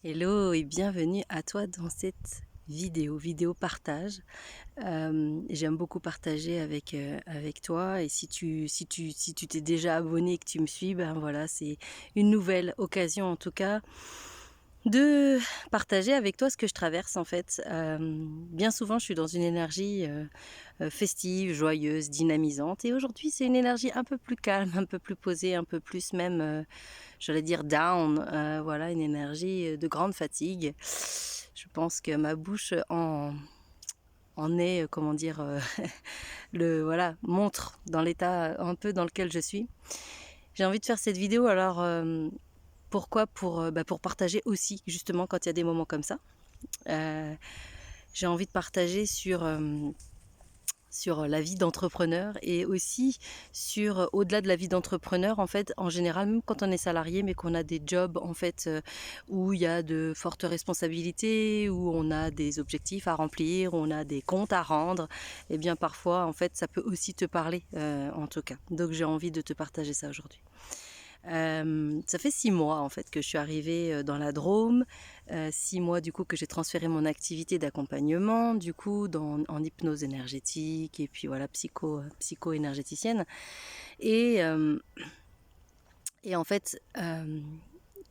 Hello et bienvenue à toi dans cette vidéo partage. J'aime beaucoup partager avec toi et si tu t'es déjà abonné et que tu me suis, ben voilà, c'est une nouvelle occasion en tout cas de partager avec toi ce que je traverse en fait. Bien souvent je suis dans une énergie festive, joyeuse, dynamisante et aujourd'hui c'est une énergie un peu plus calme, un peu plus posée, un peu plus même j'allais dire down, voilà, une énergie de grande fatigue. Je pense que ma bouche en est, comment dire, voilà, montre dans l'état un peu dans lequel je suis. J'ai envie de faire cette vidéo, alors pourquoi pour partager aussi, justement, quand il y a des moments comme ça. Euh, j'ai envie de partager sur la vie d'entrepreneur et aussi sur au-delà de la vie d'entrepreneur en fait en général même quand on est salarié mais qu'on a des jobs en fait où il y a de fortes responsabilités, où on a des objectifs à remplir, où on a des comptes à rendre, et bien parfois en fait ça peut aussi te parler en tout cas. Donc j'ai envie de te partager ça aujourd'hui. Ça fait 6 mois en fait que je suis arrivée dans la Drôme, 6 mois du coup que j'ai transféré mon activité d'accompagnement du coup en hypnose énergétique et puis voilà psycho-énergéticienne et en fait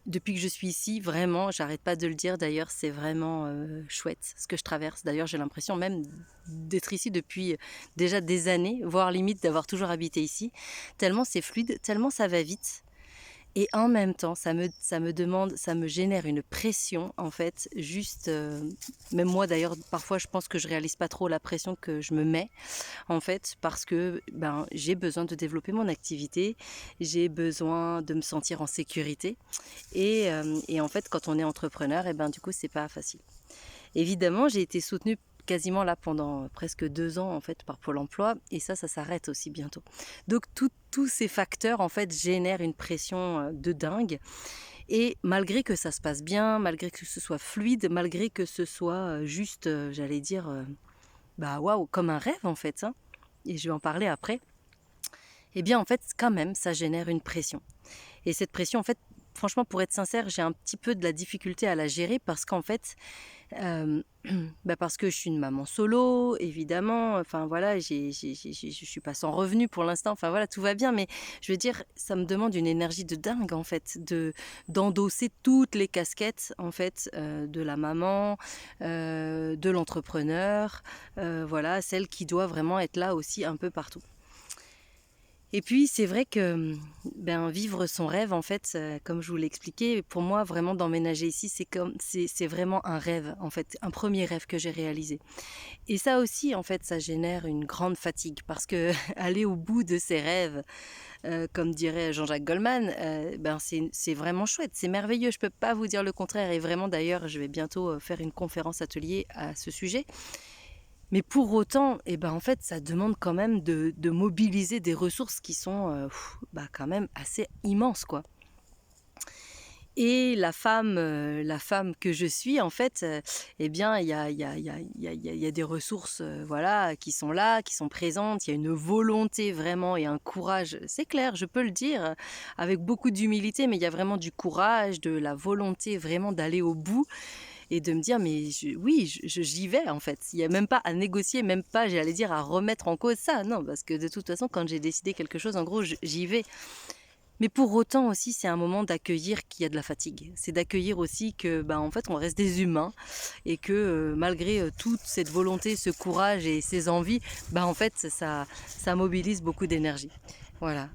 depuis que je suis ici vraiment j'arrête pas de le dire d'ailleurs c'est vraiment chouette ce que je traverse. D'ailleurs j'ai l'impression même d'être ici depuis déjà des années, voire limite d'avoir toujours habité ici, tellement c'est fluide, tellement ça va vite. Et en même temps, ça me demande, ça me génère une pression, en fait, juste, même moi d'ailleurs, parfois je pense que je réalise pas trop la pression que je me mets, en fait, parce que ben, j'ai besoin de développer mon activité, j'ai besoin de me sentir en sécurité. Et en fait, quand on est entrepreneur, et ben, du coup, c'est pas facile. Évidemment, j'ai été soutenue quasiment là pendant presque 2 ans en fait par Pôle emploi et ça s'arrête aussi bientôt. Donc tous ces facteurs en fait génèrent une pression de dingue et malgré que ça se passe bien, malgré que ce soit fluide, malgré que ce soit juste, j'allais dire, bah waouh, comme un rêve en fait, hein, et je vais en parler après, eh bien en fait quand même ça génère une pression. Et cette pression en fait, franchement pour être sincère, j'ai un petit peu de la difficulté à la gérer parce qu'en fait, Hem, bah, parce que je suis une maman solo, évidemment, enfin voilà, je suis pas sans revenu pour l'instant, enfin voilà, tout va bien, mais je veux dire, ça me demande une énergie de dingue en fait, d'endosser toutes les casquettes en fait, de la maman, de l'entrepreneur, voilà, celle qui doit vraiment être là aussi un peu partout. Et puis c'est vrai que, ben, vivre son rêve en fait, comme je vous l'ai expliqué, pour moi vraiment d'emménager ici, c'est vraiment un rêve en fait, un premier rêve que j'ai réalisé. Et ça aussi en fait, ça génère une grande fatigue parce que aller au bout de ses rêves, comme dirait Jean-Jacques Goldman, ben, c'est vraiment chouette, c'est merveilleux, je peux pas vous dire le contraire et vraiment d'ailleurs, je vais bientôt, faire une conférence atelier à ce sujet. Mais pour autant, et ben, en fait, ça demande quand même de mobiliser des ressources qui sont, bah, quand même assez immenses, quoi. Et la femme que je suis, en fait, eh bien, il y a des ressources, voilà, qui sont là, qui sont présentes. Il y a une volonté vraiment et un courage, c'est clair, je peux le dire, avec beaucoup d'humilité, mais il y a vraiment du courage, de la volonté vraiment d'aller au bout et de me dire mais oui, j'y vais en fait. Il n'y a même pas à négocier, même pas, j'allais dire, à remettre en cause ça. Non, parce que de toute façon, quand j'ai décidé quelque chose, en gros, j'y vais. Mais pour autant aussi, c'est un moment d'accueillir qu'il y a de la fatigue. C'est d'accueillir aussi que, bah, en fait, on reste des humains et que malgré toute cette volonté, ce courage et ces envies, bah, en fait, ça mobilise beaucoup d'énergie. Voilà.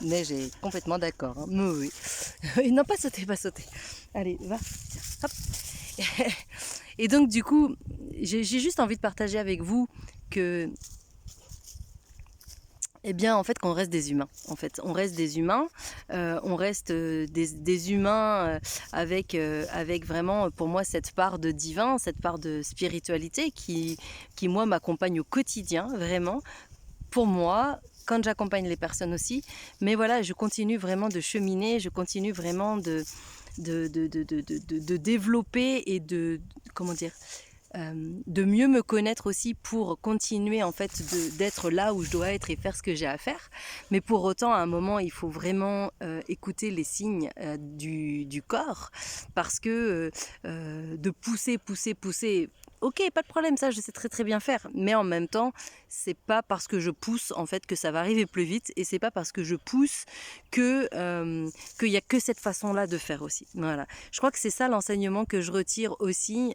Neige est complètement d'accord, hein. Oui, oui. Non, pas sauter, pas sauter. Allez, va. Hop. Et donc du coup, j'ai juste envie de partager avec vous que, eh bien, en fait, qu'on reste des humains. En fait, on reste des humains, on reste des humains avec vraiment, pour moi, cette part de divin, cette part de spiritualité qui moi, m'accompagne au quotidien, vraiment. Pour moi, quand j'accompagne les personnes aussi. Mais voilà, je continue vraiment de cheminer, je continue vraiment de développer et comment dire, de mieux me connaître aussi pour continuer en fait d'être là où je dois être et faire ce que j'ai à faire. Mais pour autant, à un moment, il faut vraiment écouter les signes du corps, parce que de pousser, ok, pas de problème, ça je sais très très bien faire, mais en même temps, c'est pas parce que je pousse en fait que ça va arriver plus vite, et c'est pas parce que je pousse que qu'il y a que cette façon-là de faire aussi. Voilà. Je crois que c'est ça l'enseignement que je retire aussi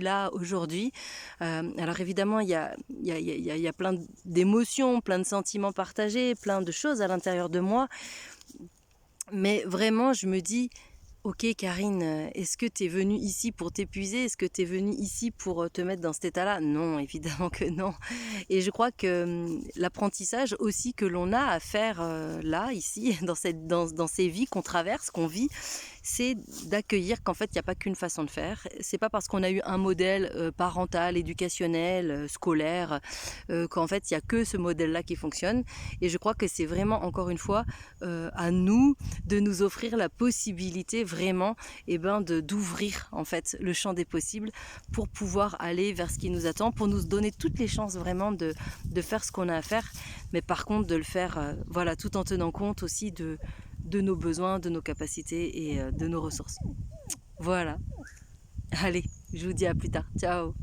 là aujourd'hui. Alors évidemment, il y a plein d'émotions, plein de sentiments partagés, plein de choses à l'intérieur de moi, mais vraiment, je me dis, ok Karine, est-ce que tu es venue ici pour t'épuiser? Est-ce que tu es venue ici pour te mettre dans cet état-là? Non, évidemment que non. Et je crois que l'apprentissage aussi que l'on a à faire là, ici, dans ces vies qu'on traverse, qu'on vit, c'est d'accueillir qu'en fait, il n'y a pas qu'une façon de faire. C'est pas parce qu'on a eu un modèle parental, éducationnel, scolaire, qu'en fait, il n'y a que ce modèle-là qui fonctionne. Et je crois que c'est vraiment, encore une fois, à nous de nous offrir la possibilité vraiment d'ouvrir en fait le champ des possibles pour pouvoir aller vers ce qui nous attend, pour nous donner toutes les chances vraiment de faire ce qu'on a à faire, mais par contre de le faire voilà, tout en tenant compte aussi de nos besoins, de nos capacités et de nos ressources. Voilà. Allez, je vous dis à plus tard. Ciao.